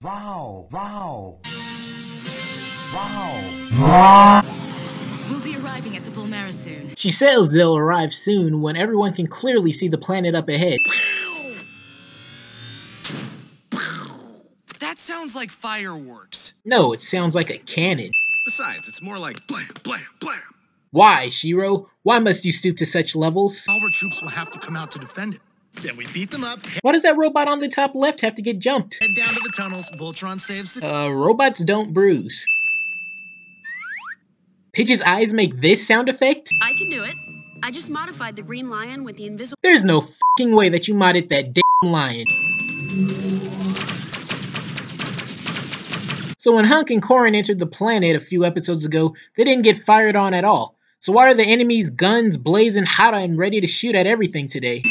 Wow, wow. Wow. We'll be arriving at the Bulmera soon. She says they'll arrive soon when everyone can clearly see the planet up ahead. That sounds like fireworks. No, it sounds like a cannon. Besides, it's more like blam, blam, blam. Why, Shiro? Why must you stoop to such levels? Our troops will have to come out to defend it. Then we beat them up, Why does that robot on the top left have to get jumped? head down to the tunnels, Voltron saves the... Robots don't bruise. Pidge's eyes make this sound effect? I can do it. I just modified the green lion with the invisible... There's no fucking way that you modded that damn lion. So when Hunk and Corrin entered the planet a few episodes ago, they didn't get fired on at all. So why are the enemy's guns blazing hot and ready to shoot at everything today?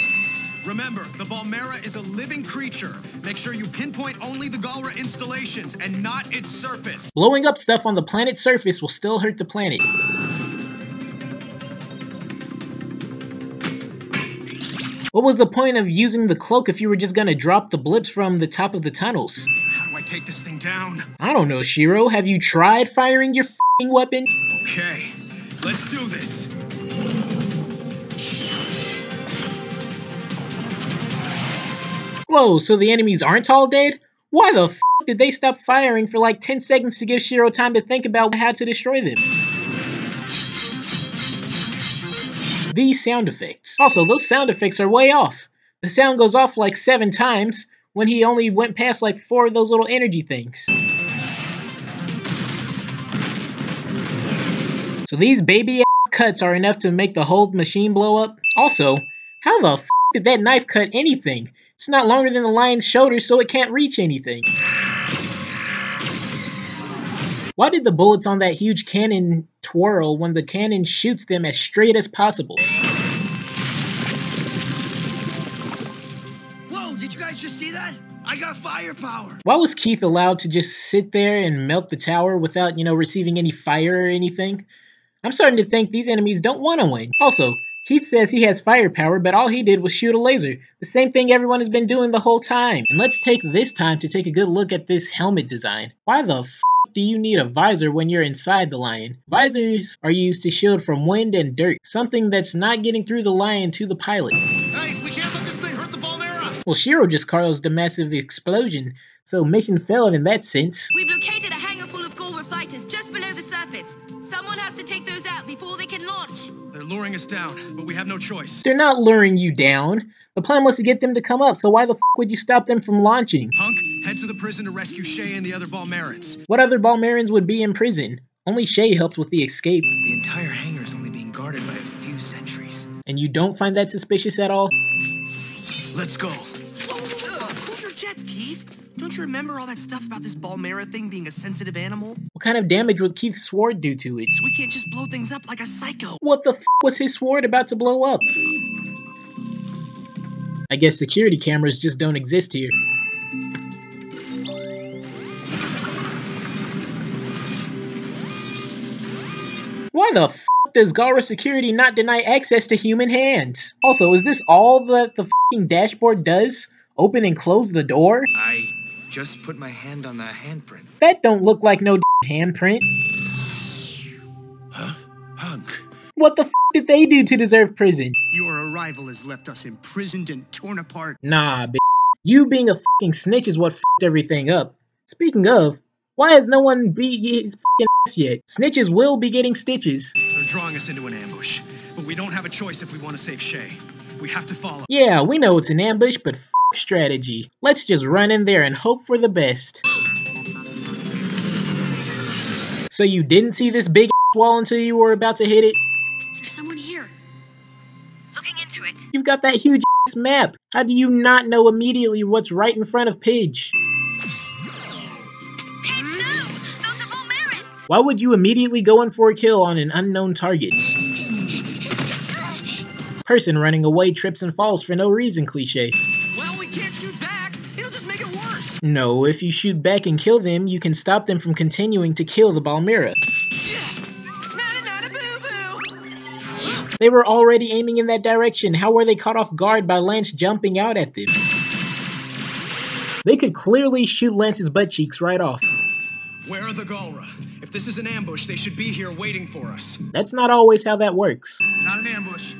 Remember, the Bulmera is a living creature. Make sure you pinpoint only the Galra installations and not its surface. Blowing up stuff on the planet's surface will still hurt the planet. What was the point of using the cloak if you were just gonna drop the blips from the top of the tunnels? How do I take this thing down? I don't know, Shiro. Have you tried firing your f***ing weapon? Okay, let's do this. Whoa, so the enemies aren't all dead? Why the f*** did they stop firing for like 10 seconds to give Shiro time to think about how to destroy them? These sound effects. Also, those sound effects are way off. The sound goes off like 7 times when he only went past like 4 of those little energy things. So these baby ass cuts are enough to make the whole machine blow up? Also, how the f*** did that knife cut anything? It's not longer than the lion's shoulder, so it can't reach anything. Why did the bullets on that huge cannon twirl when the cannon shoots them as straight as possible? Whoa, did you guys just see that? I got firepower! Why was Keith allowed to just sit there and melt the tower without, receiving any fire or anything? I'm starting to think these enemies don't want to win. Also, Keith says he has firepower, but all he did was shoot a laser. The same thing everyone has been doing the whole time. And let's take this time to take a good look at this helmet design. Why the f*** do you need a visor when you're inside the lion? Visors are used to shield from wind and dirt, something that's not getting through the lion to the pilot. Hey, we can't let this thing hurt the Bulmera! Well, Shiro just caused a massive explosion, so mission failed in that sense. We've located a hangar full of Galra fighters just below the surface. Someone has to take those out before they can launch. They're luring us down, but we have no choice. They're not luring you down. The plan was to get them to come up, so why the f*** would you stop them from launching? Hunk, head to the prison to rescue Shay and the other Bulmerans. What other Bulmerans would be in prison? Only Shay helps with the escape. The entire hangar is only being guarded by a few sentries. And you don't find that suspicious at all? Let's go. Cool your jets, Keith. Don't you remember all that stuff about this Bulmera thing being a sensitive animal? What kind of damage would Keith's sword do to it? So we can't just blow things up like a psycho. What the f*** was his sword about to blow up? I guess security cameras just don't exist here. Why the f*** does Galra security not deny access to human hands? Also, is this all that the f***ing dashboard does? Open and close the door? I just put my hand on the handprint. That don't look like no handprint. Huh? Hunk. What the f*** did they do to deserve prison? Your arrival has left us imprisoned and torn apart. Nah, bitch. You being a f***ing snitch is what f***ed everything up. Speaking of, why has no one beat his f***ing ass yet? Snitches will be getting stitches. They're drawing us into an ambush, but we don't have a choice if we want to save Shay. We have to follow. Yeah, we know it's an ambush, but f*** strategy. Let's just run in there and hope for the best. So you didn't see this big ass wall until you were about to hit it? There's someone here. Looking into it. You've got that huge ass map. How do you not know immediately what's right in front of Pidge? Hey, no! Those are Bulmerans! Why would you immediately go in for a kill on an unknown target? Person running away trips and falls for no reason cliche. Well, we can't shoot back. It'll just make it worse. No, if you shoot back and kill them, you can stop them from continuing to kill the Bulmera. Nada-nada-boo-boo. They were already aiming in that direction. How were they caught off guard by Lance jumping out at them? They could clearly shoot Lance's butt cheeks right off. Where are the Galra? If this is an ambush, they should be here waiting for us. That's not always how that works. Not an ambush.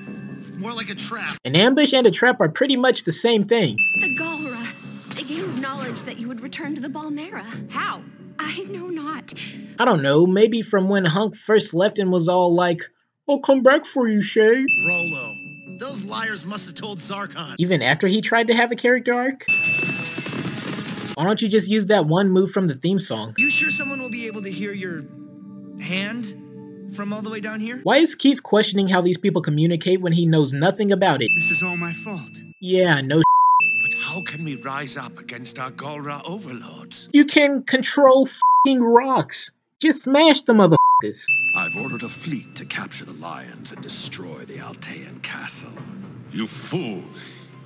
More like a trap. An ambush and a trap are pretty much the same thing. The Galra. They gained knowledge that you would return to the Balmera. How? I know not. I don't know, maybe from when Hunk first left and was all like, I'll come back for you, Shay. Rolo. Those liars must have told Zarkon. Even after he tried to have a character arc? Why don't you just use that one move from the theme song? You sure someone will be able to hear your hand from all the way down here? Why is Keith questioning how these people communicate when he knows nothing about it? This is all my fault. Yeah, no. But how can we rise up against our Galra overlords? You can control f***ing rocks. Just smash the motherfuckers. I've ordered a fleet to capture the lions and destroy the Altean castle. You fool!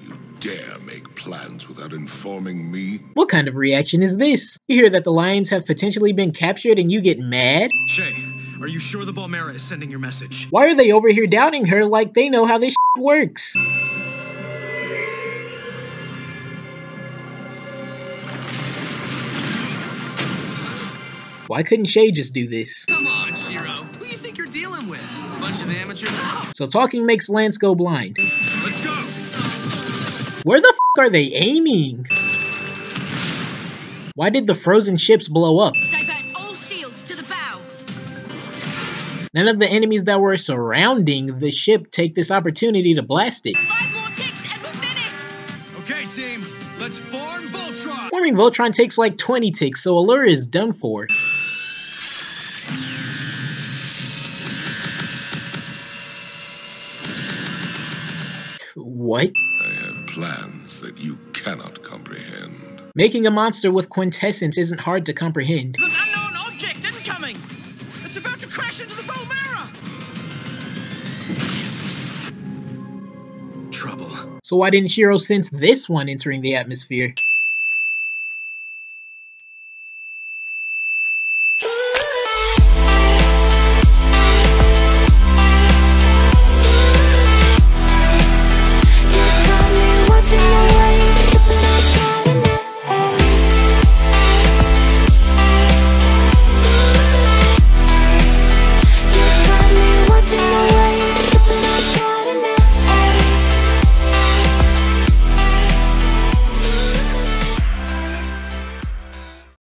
You dare make plans without informing me? What kind of reaction is this? You hear that the lions have potentially been captured and you get mad? Shay, are you sure the Balmera is sending your message? Why are they over here doubting her like they know how this shit works? Why couldn't Shay just do this? Come on, Shiro. Who you think you're dealing with? A bunch of amateurs? So talking makes Lance go blind. Let's go! Where the f are they aiming? Why did the frozen ships blow up? Divert all shields to the bow. None of the enemies that were surrounding the ship take this opportunity to blast it. 5 more ticks and we're finished. Okay, team, let's form Voltron! Forming Voltron takes like 20 ticks, so Allura is done for. What? I have plans that you cannot comprehend. Making a monster with quintessence isn't hard to comprehend. There's an unknown object incoming! It's about to crash into the Balmera! Trouble. So why didn't Shiro sense this one entering the atmosphere?